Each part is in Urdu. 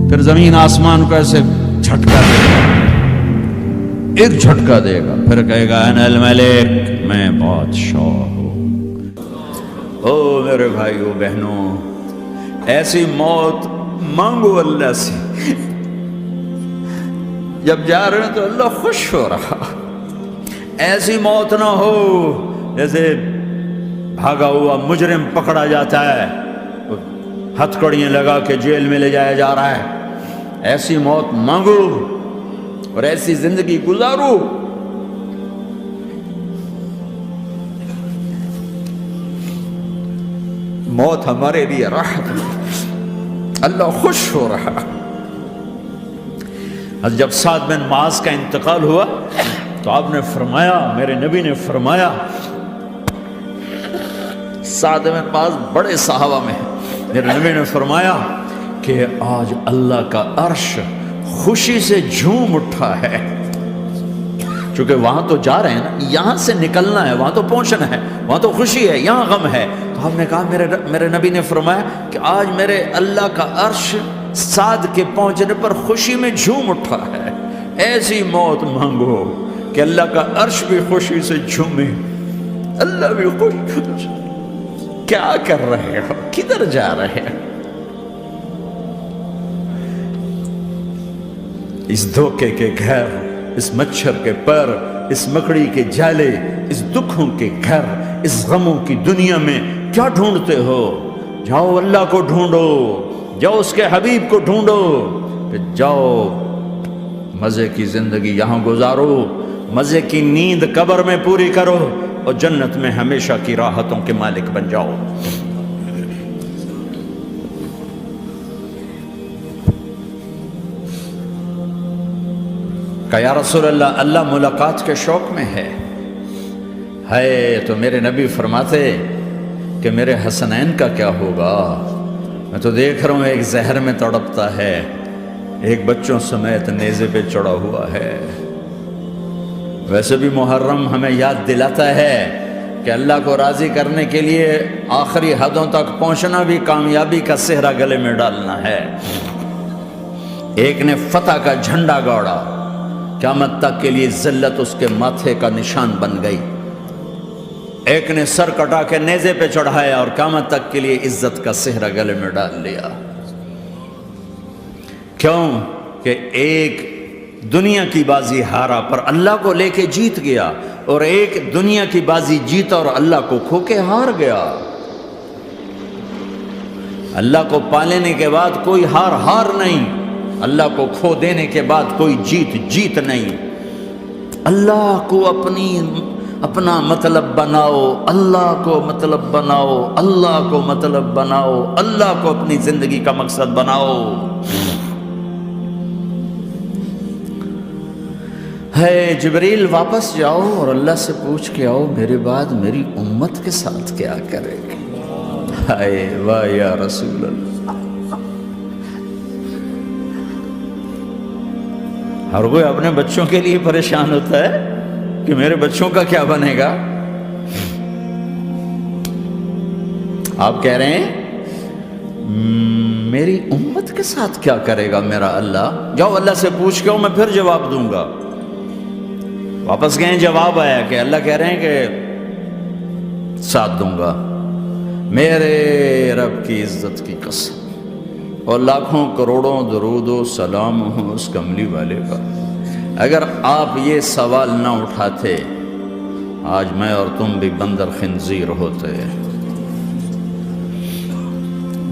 پھر زمین آسمان کو ایسے جھٹکا دے گا، ایک جھٹکا دے گا، پھر کہے گا انا الملک، میں بادشاہ ہوں۔ او میرے بھائیو بہنوں، ایسی موت مانگو اللہ سے، جب جا رہے ہیں تو اللہ خوش ہو رہا۔ ایسی موت نہ ہو جیسے بھاگا ہوا مجرم پکڑا جاتا ہے، ہتھکڑیاں لگا کے جیل میں لے جایا جا رہا ہے۔ ایسی موت مانگو اور ایسی زندگی گزارو۔ موت ہمارے لیے راحت ہے، اللہ خوش ہو رہا۔ جب سعد بن معاذ کا انتقال ہوا تو آپ نے فرمایا، میرے نبی نے فرمایا، سعد بن معاذ بڑے صحابہ میں ہیں، میرے نبی نے فرمایا کہ آج اللہ کا عرش خوشی سے جھوم اٹھا ہے، چونکہ وہاں تو جا رہے ہیں نا، یہاں سے نکلنا ہے، وہاں تو پہنچنا ہے، وہاں تو خوشی ہے، یہاں غم ہے۔ تو ہم نے کہا، میرے نبی نے فرمایا کہ آج میرے اللہ کا عرش سعد کے پہنچنے پر خوشی میں جھوم اٹھا ہے۔ ایسی موت مانگو کہ اللہ کا عرش بھی خوشی سے جھومے، اللہ بھی خوش۔ کیا کر رہے ہو؟ کدھر جا رہے ہیں؟ اس دھوکے کے گھر، اس مچھر کے پر، اس مکڑی کے جالے، اس دکھوں کے گھر، اس غموں کی دنیا میں کیا ڈھونڈتے ہو؟ جاؤ اللہ کو ڈھونڈو، جاؤ اس کے حبیب کو ڈھونڈو، پھر جاؤ مزے کی زندگی یہاں گزارو، مزے کی نیند قبر میں پوری کرو، اور جنت میں ہمیشہ کی راحتوں کے مالک بن جاؤ۔ کہ یا رسول اللہ، اللہ ملاقات کے شوق میں ہے۔ تو میرے نبی فرماتے کہ میرے حسنین کا کیا ہوگا؟ میں تو دیکھ رہا ہوں ایک زہر میں تڑپتا ہے، ایک بچوں سمیت نیزے پہ چڑھا ہوا ہے۔ ویسے بھی محرم ہمیں یاد دلاتا ہے کہ اللہ کو راضی کرنے کے لیے آخری حدوں تک پہنچنا بھی کامیابی کا صحرا گلے میں ڈالنا ہے۔ ایک نے فتح کا جھنڈا گاڑا، قیامت تک کے لیے ذلت اس کے ماتھے کا نشان بن گئی۔ ایک نے سر کٹا کے نیزے پہ چڑھایا اور قیامت تک کے لیے عزت کا صحرا گلے میں ڈال لیا۔ کیوں کہ ایک دنیا کی بازی ہارا پر اللہ کو لے کے جیت گیا، اور ایک دنیا کی بازی جیتا اور اللہ کو کھو کے ہار گیا۔ اللہ کو پا لینے کے بعد کوئی ہار نہیں، اللہ کو کھو دینے کے بعد کوئی جیت نہیں۔ اللہ کو اپنا مطلب بناؤ، اللہ کو مطلب بناؤ، اللہ کو مطلب بناؤ، اللہ کو اپنی زندگی کا مقصد بناؤ۔ جبریل واپس جاؤ اور اللہ سے پوچھ کے آؤ، میرے بعد میری امت کے ساتھ کیا کرے گی؟ واہ یا رسول اللہ۔ ہر کوئی اپنے بچوں کے لیے پریشان ہوتا ہے کہ میرے بچوں کا کیا بنے گا۔ آپ کہہ رہے ہیں میری امت کے ساتھ کیا کرے گا میرا اللہ؟ جاؤ اللہ سے پوچھ کے میں پھر جواب دوں گا۔ واپس گئے، جواب آیا کہ اللہ کہہ رہے ہیں کہ ساتھ دوں گا، میرے رب کی عزت کی قسم، اور لاکھوں کروڑوں درود و سلام ہوں اس کملی والے پر۔ اگر آپ یہ سوال نہ اٹھاتے، آج میں اور تم بھی بندر خنزیر ہوتے۔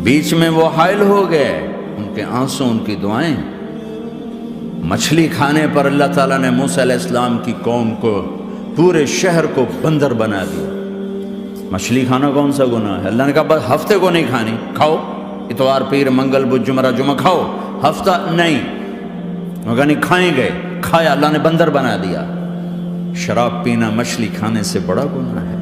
بیچ میں وہ حائل ہو گئے، ان کے آنسو، ان کی دعائیں۔ مچھلی کھانے پر اللہ تعالیٰ نے موسیٰ علیہ السلام کی قوم کو، پورے شہر کو بندر بنا دیا۔ مچھلی کھانا کون سا گناہ ہے؟ اللہ نے کہا بس ہفتے کو نہیں کھانی، کھاؤ، اتوار پیر منگل بدھ جمعہ کھاؤ، ہفتہ نہیں۔ مگر نہیں کھائیں گے، کھایا، اللہ نے بندر بنا دیا۔ شراب پینا مچھلی کھانے سے بڑا گناہ ہے،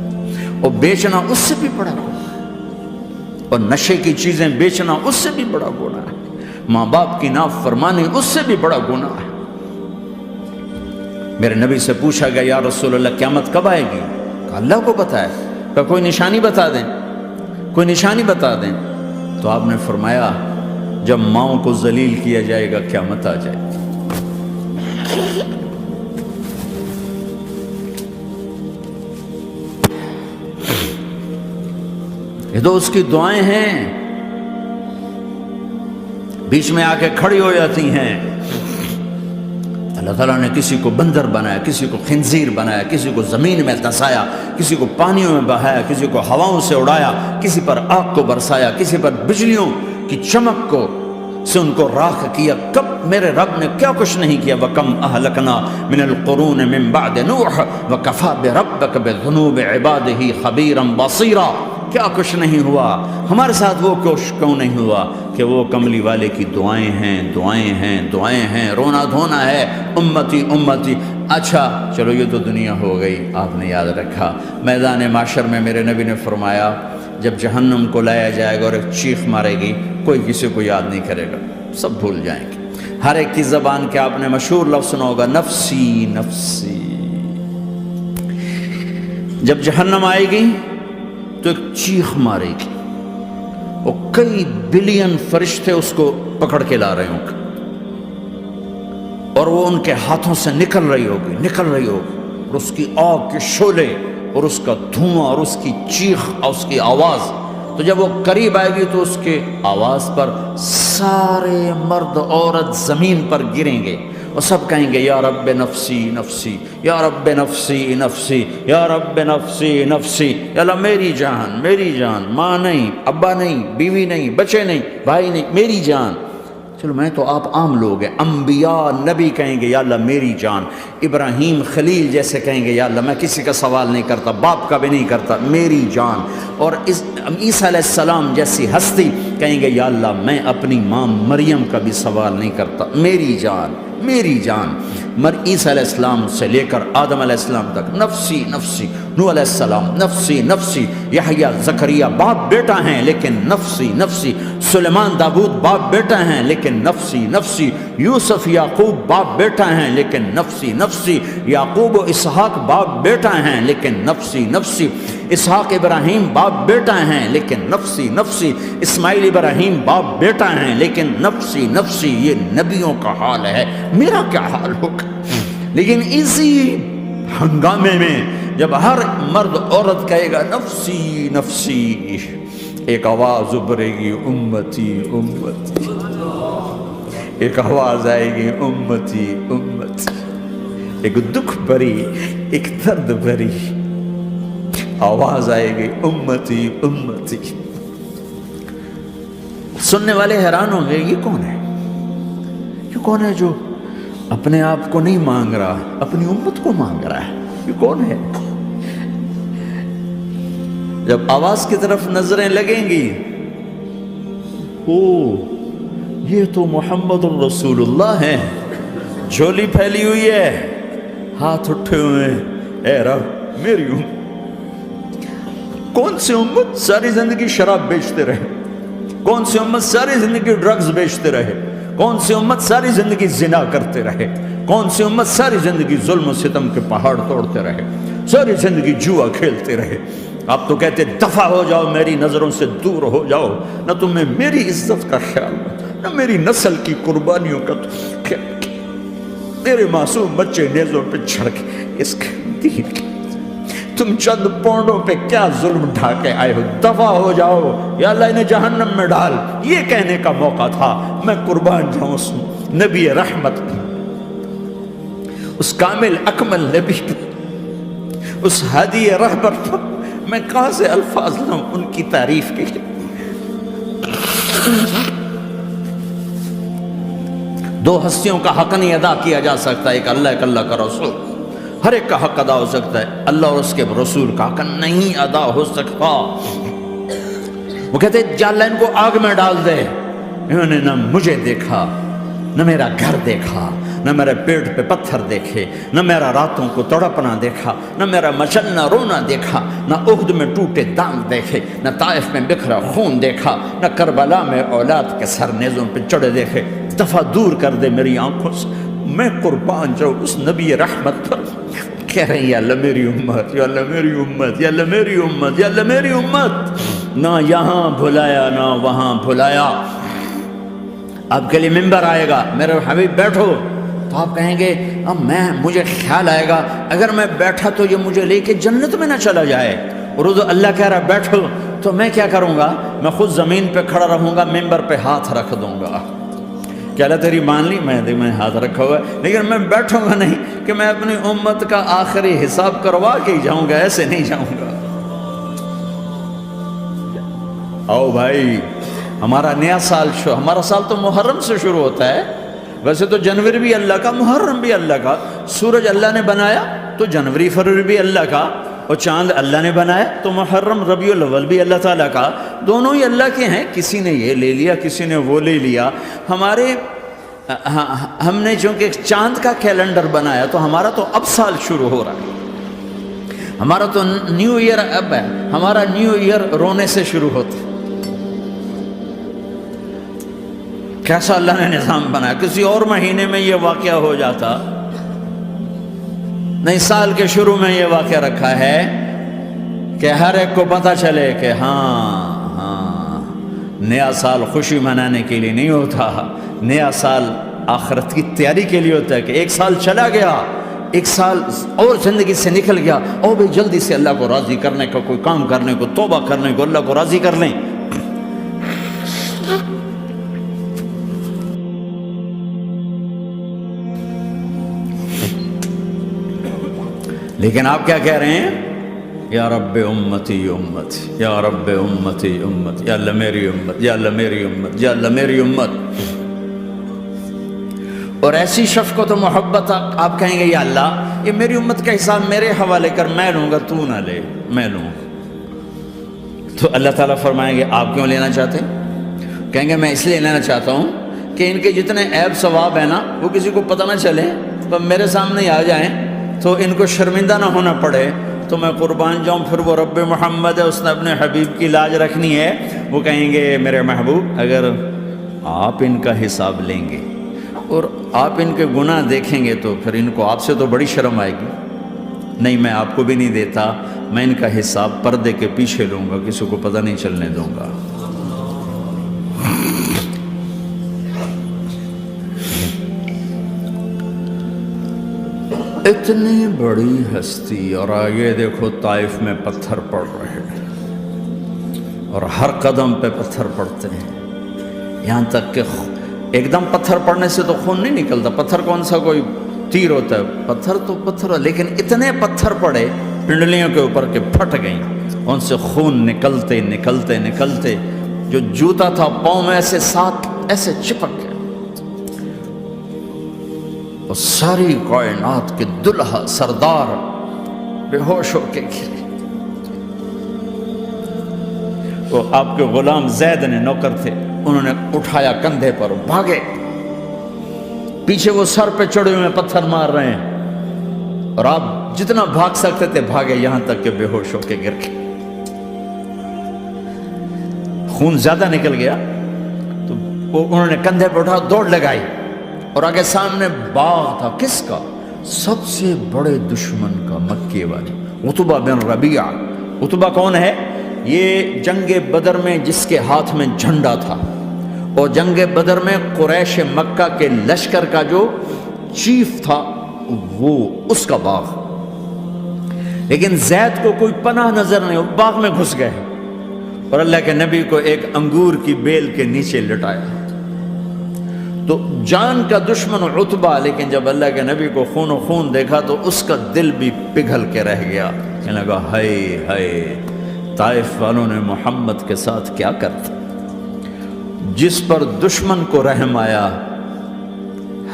اور بیچنا اس سے بھی بڑا گناہ ہے، اور نشے کی چیزیں بیچنا اس سے بھی بڑا گناہ ہے، ماں باپ کی نافرمانی اس سے بھی بڑا گناہ ہے۔ میرے نبی سے پوچھا گیا یا رسول اللہ قیامت کب آئے گی؟ کہا اللہ کو پتہ ہے۔ کہا کوئی نشانی بتا دیں، کوئی نشانی بتا دیں۔ تو آپ نے فرمایا جب ماؤں کو ذلیل کیا جائے گا قیامت آ جائے گی۔ یہ تو اس کی دعائیں ہیں، بیچ میں آ کے کھڑی ہو جاتی ہیں۔ اللہ تعالیٰ نے کسی کو بندر بنایا، کسی کو خنزیر بنایا، کسی کو زمین میں دھسایا، کسی کو پانیوں میں بہایا، کسی کو ہواؤں سے اڑایا، کسی پر آگ کو برسایا، کسی پر بجلیوں کی چمک کو سے ان کو راکھ کیا۔ کب میرے رب نے کیا کچھ نہیں کیا۔ وَكَمْ أَهْلَكْنَا مِنَ الْقُرُونِ مِنْ بَعْدِ نُوحٍ وَكَفَى بِرَبِّكَ بِذُنُوبِ عِبَادِهِ خَبِيرًا بَصِيرًا۔ کیا کچھ نہیں ہوا، ہمارے ساتھ وہ کچھ کیوں نہیں ہوا کہ وہ کملی والے کی دعائیں ہیں، دعائیں ہیں، دعائیں ہیں، رونا دھونا ہے، امتی امتی۔ اچھا چلو یہ تو دنیا ہو گئی، آپ نے یاد رکھا۔ میدان معاشر میں میرے نبی نے فرمایا جب جہنم کو لایا جائے گا اور ایک چیخ مارے گی، کوئی کسی کو یاد نہیں کرے گا، سب بھول جائیں گے۔ ہر ایک کی زبان کے آپ نے مشہور لفظ سنا ہوگا، نفسی نفسی۔ جب جہنم آئے گی تو ایک چیخ مارے گی، وہ کئی بلین فرشتے اس کو پکڑ کے لا رہے ہوں گے، اور وہ ان کے ہاتھوں سے نکل رہی ہوگی، اور اس کی آگ کے شعلے اور اس کا دھواں اور اس کی چیخ اور اس کی آواز۔ تو جب وہ قریب آئے گی تو اس کے آواز پر سارے مرد عورت زمین پر گریں گے اور سب کہیں گے یا رب نفسی نفسی، یا رب نفسی نفسی، یا رب نفسی نفسی۔ یا اللہ میری جان، میری جان، ماں نہیں، ابا نہیں، بیوی نہیں، بچے نہیں، بھائی نہیں، میری جان۔ چلو میں تو آپ عام لوگ ہیں، انبیاء نبی کہیں گے یا اللہ میری جان، ابراہیم خلیل جیسے کہیں گے یا اللہ میں کسی کا سوال نہیں کرتا، باپ کا بھی نہیں کرتا، میری جان۔ اور عیسیٰ علیہ السلام جیسی ہستی کہیں گے یا اللہ میں اپنی ماں مریم کا بھی سوال نہیں کرتا، میری جان، میری جان۔ عیسیٰ علیہ السلام سے لے کر آدم علیہ السلام تک نفسی نفسی، نوح علیہ السلام نفسی نفسی، یحییٰ زکریا باپ بیٹا ہیں لیکن نفسی نفسی، سلیمان داؤد باپ بیٹا ہیں لیکن نفسی نفسی، یوسف یعقوب باپ بیٹا ہیں لیکن نفسی نفسی، یعقوب و اسحاق باپ بیٹا ہیں لیکن نفسی نفسی، اسحاق ابراہیم باپ بیٹا ہیں لیکن نفسی نفسی، اسماعیل ابراہیم باپ بیٹا ہیں لیکن نفسی نفسی۔ یہ نبیوں کا حال ہے، میرا کیا حال ہوگا؟ لیکن اسی ہنگامے میں جب ہر مرد عورت کہے گا نفسی نفسی، ایک آواز ابھرے گی امتی امتی، ایک آواز آئے گی امتی امتی، ایک دکھ بھری، ایک درد بھری آواز آئے گی امتی امتی۔ سننے والے حیران ہوں گے یہ کون ہے، یہ کون ہے جو اپنے آپ کو نہیں مانگ رہا، اپنی امت کو مانگ رہا ہے، یہ کون ہے؟ جب آواز کی طرف نظریں لگیں گی، او یہ تو محمد الرسول اللہ ہے، جھولی پھیلی ہوئی ہے، ہاتھ اٹھے ہوئے ہیں، اے رب میری امت۔ کون سی امت ساری زندگی شراب بیچتے رہے، کون سی امت ساری زندگی ڈرگز بیچتے رہے، کون سی امت ساری زندگی زنا کرتے رہے، کون سی امت ساری زندگی ظلم و ستم کے پہاڑ توڑتے رہے، ساری زندگی جوا کھیلتے رہے۔ آپ تو کہتے دفع ہو جاؤ، میری نظروں سے دور ہو جاؤ، نہ تمہیں میری عزت کا خیال، نہ میری نسل کی قربانیوں کا خیال، میرے معصوم بچے نیزوں پہ چڑھ کے اس کے دین کی تم چند پونڈوں پہ کیا ظلم ڈھا کے آئے ہو، دفع ہو جاؤ، یا اللہ انہیں جہنم میں ڈال۔ یہ کہنے کا موقع تھا، میں قربان جاؤں اس نبی رحمت، اس کامل اکمل نبی، اس ہادی رہبر پر میں کہاں سے الفاظ لوں ان کی تعریف کے لیے۔ دو ہستیوں کا حق نہیں ادا کیا جا سکتا، ایک اللہ، ایک اللہ کا رسول۔ ہر ایک کا حق ادا ہو سکتا ہے، اللہ اور اس کے رسول کا حق نہیں ادا ہو سکتا۔ وہ کہتے ہیں جا اللہ ان کو آگ میں ڈال دے، انہوں نے نہ مجھے دیکھا، نہ میرا گھر دیکھا، نہ میرے پیٹ پہ پتھر دیکھے، نہ میرا راتوں کو تڑپنا دیکھا، نہ میرا مچلنا رونا دیکھا، نہ احد میں ٹوٹے دانت دیکھے، نہ طائف میں بکھرا خون دیکھا، نہ کربلا میں اولاد کے سر نیزوں پہ چڑھے دیکھے۔ دفعہ دور کر دے میری آنکھوں سے، میں قربان جاؤں اس نبی رحمت پر۔ کہہ رہے ہیں یا اللہ میری امت، یا اللہ میری امت، یا اللہ میری امت، یا اللہ میری امت۔ نہ یہاں بھلایا نہ وہاں بھلایا، آپ کے لیے ممبر آئے گا، میرے حبیب بیٹھو، تو آپ کہیں گے اب مجھے خیال آئے گا اگر میں بیٹھا تو یہ مجھے لے کے جنت میں نہ چلا جائے، اور اللہ کہہ رہا بیٹھو، تو میں کیا کروں گا؟ میں خود زمین پہ کھڑا رہوں گا، ممبر پہ ہاتھ رکھ دوں گا کہ اللہ تیری مان لی، میں ہاتھ رکھا ہوا ہے، لیکن میں بیٹھوں گا نہیں کہ میں اپنی امت کا آخری حساب کروا کے ہی جاؤں گا، ایسے نہیں جاؤں گا۔ آؤ بھائی، ہمارا نیا سال ہمارا سال تو محرم سے شروع ہوتا ہے، ویسے تو جنوری بھی اللہ کا، محرم بھی اللہ کا، سورج اللہ نے بنایا تو جنوری فروری بھی اللہ کا، اور چاند اللہ نے بنایا تو محرم ربیع الاول بھی اللہ تعالیٰ کا، دونوں ہی اللہ کے ہیں، کسی نے یہ لے لیا کسی نے وہ لے لیا۔ ہم نے چونکہ چاند کا کیلنڈر بنایا تو ہمارا تو اب سال شروع ہو رہا ہے، ہمارا تو نیو ایئر اب ہے، ہمارا نیو ایئر رونے سے شروع ہوتا ہے۔ کیسا اللہ نے نظام بنایا، کسی اور مہینے میں یہ واقعہ ہو جاتا، نہیں سال کے شروع میں یہ واقعہ رکھا ہے کہ ہر ایک کو پتہ چلے کہ ہاں نیا سال خوشی منانے کے لیے نہیں ہوتا، نیا سال آخرت کی تیاری کے لیے ہوتا ہے کہ ایک سال چلا گیا، ایک سال اور زندگی سے نکل گیا، اور بھی جلدی سے اللہ کو راضی کرنے کا کوئی کام کرنے کو، توبہ کرنے کو، اللہ کو راضی کر لیں۔ لیکن آپ کیا کہہ رہے ہیں؟ یا رب امتی امتی، یا رب امتی امت، یا اللہ میری امت، یا اللہ میری امت، یا اللہ میری امت۔ اور ایسی شفقت و محبت آپ کہیں گے یا اللہ یہ میری امت کا حساب میرے حوالے کر، میں لوں گا، تو نہ لے، میں لوں۔ تو اللہ تعالیٰ فرمائیں گے آپ کیوں لینا چاہتے ہیں؟ کہیں گے میں اس لیے لینا چاہتا ہوں کہ ان کے جتنے عیب ثواب ہیں نا وہ کسی کو پتہ نہ چلے، تو میرے سامنے ہی آ جائیں تو ان کو شرمندہ نہ ہونا پڑے، تو میں قربان جاؤں۔ پھر وہ رب محمد ہے، اس نے اپنے حبیب کی لاج رکھنی ہے، وہ کہیں گے میرے محبوب اگر آپ ان کا حساب لیں گے اور آپ ان کے گناہ دیکھیں گے تو پھر ان کو آپ سے تو بڑی شرم آئے گی، نہیں میں آپ کو بھی نہیں دیتا، میں ان کا حساب پردے کے پیچھے لوں گا، کسی کو پتہ نہیں چلنے دوں گا۔ اتنی بڑی ہستی، اور آگے دیکھو طائف میں پتھر پڑ رہے ہیں، اور ہر قدم پہ پتھر پڑتے ہیں، یہاں تک کہ ایک دم پتھر پڑنے سے تو خون نہیں نکلتا، پتھر کون سا کوئی تیر ہوتا ہے، پتھر تو پتھر، لیکن اتنے پتھر پڑے پنڈلیوں کے اوپر کے پھٹ گئیں، ان سے خون نکلتے نکلتے نکلتے جو جوتا تھا پاؤں میں ایسے ساتھ ایسے چپک گیا، اور ساری کائنات کے دلہا سردار بے ہوش ہو کے گرے۔ وہ آپ کے غلام زید نے نوکر تھے، انہوں نے اٹھایا کندھے پر، بھاگے، پیچھے وہ سر پہ چڑھے ہوئے پتھر مار رہے ہیں، اور آپ جتنا بھاگ سکتے تھے بھاگے، یہاں تک کہ بے ہوش ہو کے گر گئے۔ خون زیادہ نکل گیا تو انہوں نے کندھے پہ اٹھا، دوڑ لگائی، اور آگے سامنے باغ تھا، کس کا؟ سب سے بڑے دشمن کا، مکے والے عتبہ بن ربیعہ۔ عتبہ کون ہے؟ یہ جنگ بدر میں جس کے ہاتھ میں جھنڈا تھا، اور جنگ بدر میں قریش مکہ کے لشکر کا جو چیف تھا وہ اس کا باغ، لیکن زید کو کوئی پناہ نظر نہیں، وہ باغ میں گھس گئے، اور اللہ کے نبی کو ایک انگور کی بیل کے نیچے لٹایا۔ تو جان کا دشمن عتبہ، لیکن جب اللہ کے نبی کو خون و خون دیکھا تو اس کا دل بھی پگھل کے رہ گیا، کہنے لگا ہائے ہائے، طائف والوں نے محمد کے ساتھ کیا کرتا، جس پر دشمن کو رحم آیا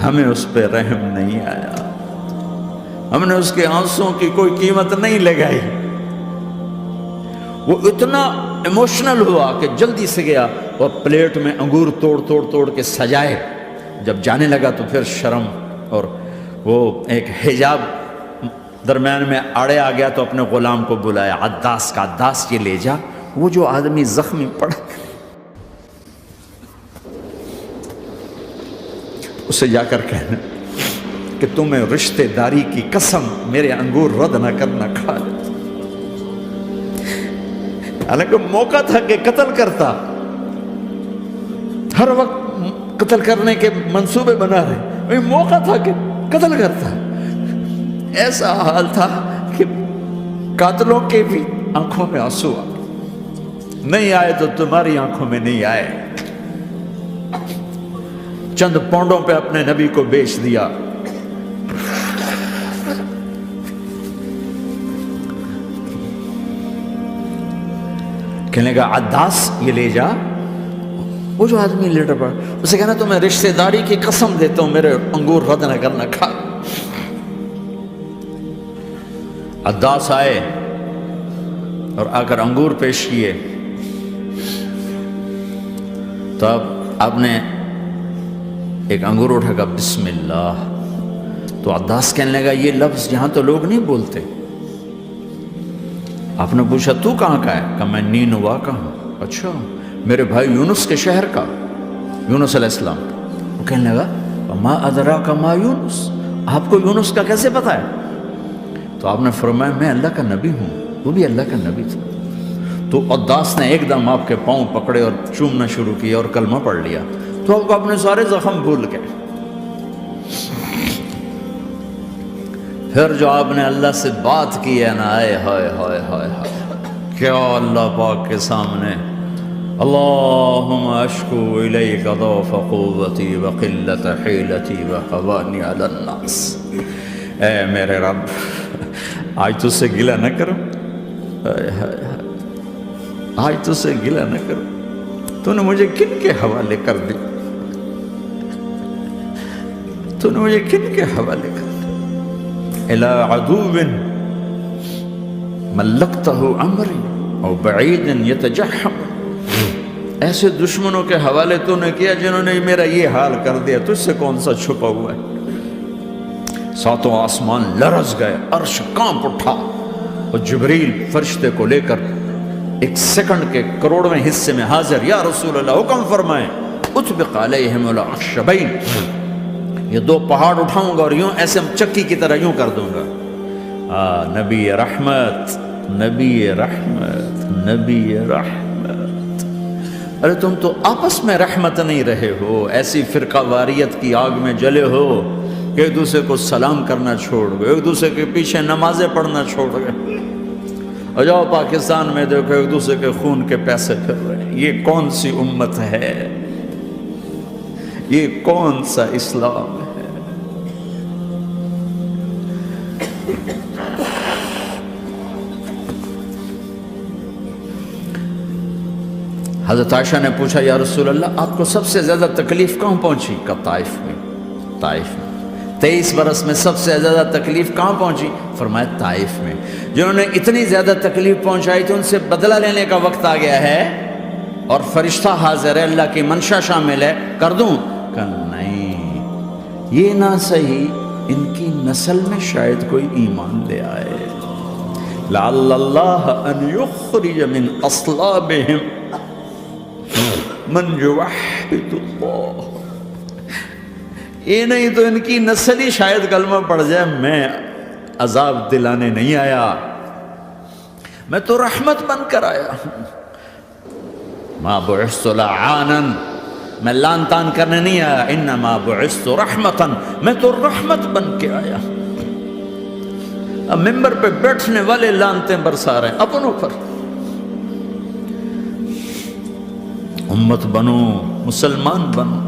ہمیں اس پہ رحم نہیں آیا، ہم نے اس کے آنسوں کی کوئی قیمت نہیں لگائی۔ وہ اتنا ایموشنل ہوا کہ جلدی سے گیا اور پلیٹ میں انگور توڑ توڑ توڑ کے سجائے، جب جانے لگا تو پھر شرم اور وہ ایک حجاب درمیان میں آڑے آ گیا، تو اپنے غلام کو بلایا، عداس کا، عداس یہ لے جا وہ جو آدمی زخمی پڑا، اسے جا کر کہنا کہ تمہیں رشتہ داری کی قسم میرے انگور رد نہ کرنا، کھا لے۔ حالانکہ موقع تھا کہ قتل کرتا، ہر وقت قتل کرنے کے منصوبے بنا رہے، وہی موقع تھا کہ قتل کرتا۔ ایسا حال تھا کہ قاتلوں کے بھی آنکھوں میں آنسو آ نہیں آئے تو تمہاری آنکھوں میں نہیں آئے۔ چند پونڈوں پہ اپنے نبی کو بیچ دیا۔ کہنے لگا عداس یہ لے جا۔ وہ جو آدمی لیٹر پڑا اسے کہنا تو میں رشتہ داری کی قسم دیتا ہوں میرے انگور رد نہ کرنا، کھا۔ عداس آئے اور آ کر انگور پیش کیے، تو اب آپ نے ایک انگور اٹھا کر بسم اللہ۔ تو عداس کہنے لگا یہ لفظ یہاں تو لوگ نہیں بولتے۔ آپ نے پوچھا تو کہاں کا ہے؟ کہا میں نینوا کا ہوں۔ اچھا، میرے بھائی یونس کے شہر کا، یونس علیہ السلام۔ وہ کہنے لگا ما ادراک ما یونس، آپ کو یونس کا کیسے پتا ہے؟ تو آپ نے فرمایا میں اللہ کا نبی ہوں، وہ بھی اللہ کا نبی تھا۔ تو عداس نے ایک دم آپ کے پاؤں پکڑے اور چومنا شروع کیا اور کلمہ پڑھ لیا، تو آپ کو اپنے سارے زخم بھول گئے۔ پھر جو آپ نے اللہ سے بات کی ہے نا، آئے ہائے ہائے ہائے ہائے، کیا اللہ پاک کے سامنے اللہم اشکو الیک ضعف قوتی وقلت حیلتی وحوانی علی الناس۔ اے میرے رب، آج تجھ سے گلہ نہ کروں، آج تجھ سے گلہ نہ کروں، تو نے مجھے کن کے حوالے کر دی، تو نے مجھے کن کے حوالے کر دی؟ الی عدو ملکتہ عمری او بعید یتجحم، ایسے دشمنوں کے حوالے تو نے کیا جنہوں نے میرا یہ حال کر دیا، تجھ سے کون سا چھپا ہوا ہے؟ ساتوں آسمان لرز گئے، عرش کانپ اٹھا، اور جبریل فرشتے کو لے کر ایک سیکنڈ کے کروڑویں حصے میں حاضر، یا رسول اللہ حکم فرمائیں اطبق علیہم الاخشبین، یہ دو پہاڑ اٹھاؤں گا اور یوں ایسے چکی کی طرح یوں کر دوں گا۔ نبی رحمت، نبی رحمت، نبی رحمت۔ ارے تم تو آپس میں رحمت نہیں رہے ہو، ایسی فرقہ واریت کی آگ میں جلے ہو کہ ایک دوسرے کو سلام کرنا چھوڑ گئے، ایک دوسرے کے پیچھے نمازیں پڑھنا چھوڑ گئے۔ اور جاؤ پاکستان میں دیکھو ایک دوسرے کے خون کے پیسے پھر رہے ہیں۔ یہ کون سی امت ہے؟ یہ کون سا اسلام ہے؟ حضرت عائشہ نے پوچھا یا رسول اللہ آپ کو سب سے زیادہ تکلیف کہاں پہنچی؟ کہا طائف میں، طائف میں۔ 23 برس میں سب سے زیادہ تکلیف کہاں پہنچی؟ فرمایا طائف میں۔ جنہوں نے اتنی زیادہ تکلیف پہنچائی تھی ان سے بدلہ لینے کا وقت آ گیا ہے، اور فرشتہ حاضر ہے، اللہ کی منشا شامل ہے، کر دوں؟ کہا نہیں، یہ نہ صحیح، ان کی نسل میں شاید کوئی ایمان لے آئے، لعل اللہ ان یخرج من اصلابہم من یوحد اللہ، یہ نہیں تو ان کی نسل ہی شاید کلمہ پڑھ جائے۔ میں عذاب دلانے نہیں آیا، میں تو رحمت بن کر آیا ہوں۔ ما بعثت لعانا، میں لان تان کرنے نہیں آیا، انما بعثت رحمتا، میں تو رحمت بن کے آیا۔ اب ممبر پہ بیٹھنے والے لانتیں برسا رہے ہیں اپنوں پر۔ امت بنو، مسلمان بنو۔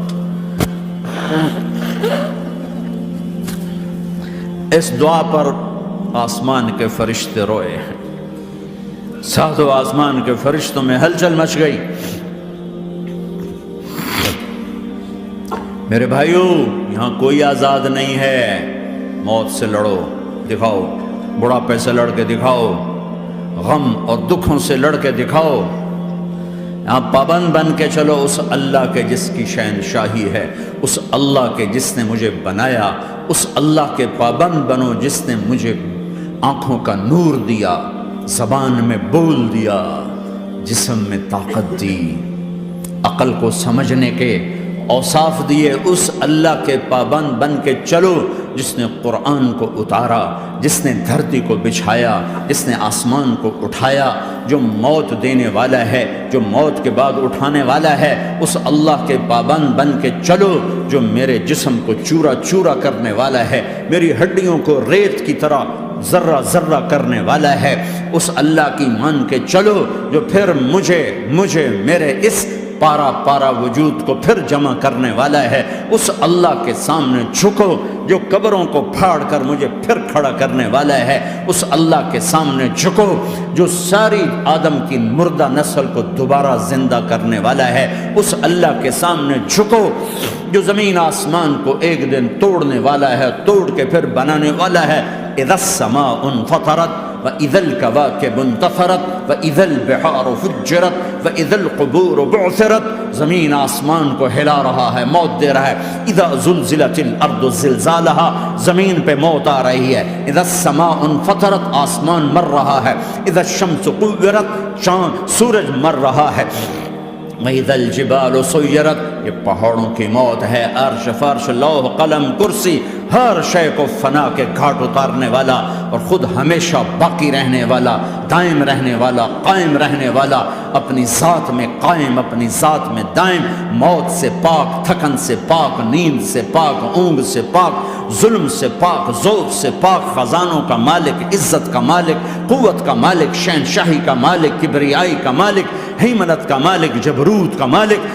اس دعا پر آسمان کے فرشتے روئے ہیں، ساتوں آسمان کے فرشتوں میں ہلچل مچ گئی۔ میرے بھائیو، یہاں کوئی آزاد نہیں ہے، موت سے لڑو، دکھاؤ، بڑھاپے سے لڑ کے دکھاؤ، غم اور دکھوں سے لڑ کے دکھاؤ، یہاں پابند بن کے چلو اس اللہ کے جس کی شہنشاہی ہے، اس اللہ کے جس نے مجھے بنایا، اس اللہ کے پابند بنو جس نے مجھے آنکھوں کا نور دیا، زبان میں بول دیا، جسم میں طاقت دی، عقل کو سمجھنے کے اوصاف دیے، اس اللہ کے پابند بن کے چلو جس نے قرآن کو اتارا، جس نے دھرتی کو بچھایا، جس نے آسمان کو اٹھایا، جو موت دینے والا ہے، جو موت کے بعد اٹھانے والا ہے، اس اللہ کے پابند بن کے چلو جو میرے جسم کو چورا چورا کرنے والا ہے، میری ہڈیوں کو ریت کی طرح ذرہ ذرہ کرنے والا ہے، اس اللہ کی مان کے چلو جو پھر مجھے میرے اس پارا پارا وجود کو پھر جمع کرنے والا ہے، اس اللہ کے سامنے جھکو جو قبروں کو پھاڑ کر مجھے پھر کھڑا کرنے والا ہے، اس اللہ کے سامنے جھکو جو ساری آدم کی مردہ نسل کو دوبارہ زندہ کرنے والا ہے، اس اللہ کے سامنے جھکو جو زمین آسمان کو ایک دن توڑنے والا ہے، توڑ کے پھر بنانے والا ہے۔ اذا السماء انفطرت وَإِذَا الْكَوَاكِبُ انتَثَرَتْ وَإِذَا الْبِحَارُ فُجِّرَتْ وَإِذَا الْقُبُورُ بُعْثِرَتْ، زمین آسمان کو ہلا رہا ہے، موت دے رہا ہے۔ اِذَا زُلْزِلَتِ الْأَرْضُ زِلْزَالَهَا، زمین پہ موت آ رہی ہے۔ اِذَا السَّمَاءُ انفطرت، آسمان مر رہا ہے۔ اِذَا الشَّمْسُ كُوِّرَتْ، چاند سورج مر رہا ہے۔ وَإِذَا الْجِبَالُ سُيِّرَتْ، یہ پہاڑوں کی موت ہے۔ عرش فرش لوح قلم کرسی ہر شے کو فنا کے گھاٹ اتارنے والا اور خود ہمیشہ باقی رہنے والا، دائم رہنے والا، قائم رہنے والا، اپنی ذات میں قائم، اپنی ذات میں دائم، موت سے پاک، تھکن سے پاک، نیند سے پاک، اونگ سے پاک، ظلم سے پاک، ذوق سے پاک، خزانوں کا مالک، عزت کا مالک، قوت کا مالک، شہنشاہی کا مالک، کبریائی کا مالک، ہیمنت کا مالک، جبروت کا مالک،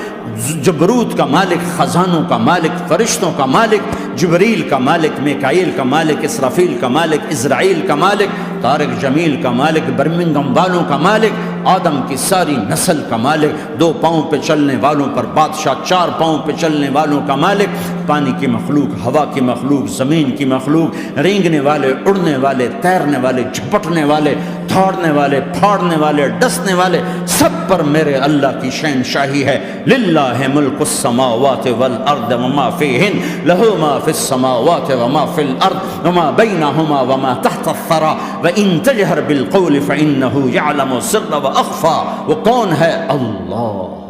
جبروت کا مالک، خزانوں کا مالک، فرشتوں کا مالک، جبریل کا مالک، میکائیل کا مالک، اسرافیل کا مالک، اسرائیل کا مالک، طارق جمیل کا مالک، برمنگم والوں کا مالک، آدم کی ساری نسل کا مالک، 2 پاؤں پہ چلنے والوں پر بادشاہ، 4 پاؤں پہ چلنے والوں کا مالک، پانی کی مخلوق، ہوا کی مخلوق، زمین کی مخلوق، رینگنے والے، اڑنے والے، تیرنے والے، جھپٹنے والے، دھاڑنے والے، پھاڑنے والے، ڈسنے والے، سب پر میرے اللہ کی شہنشاہی ہے۔ للہ ملک السماوات والارض وما فیہن، لہ ما فی السماوات وما فی الارض وما بینہما وما تحت الثری وان تجہر بالقول فانہ یعلم السر واخفی۔ وہ کون ہے؟ اللہ۔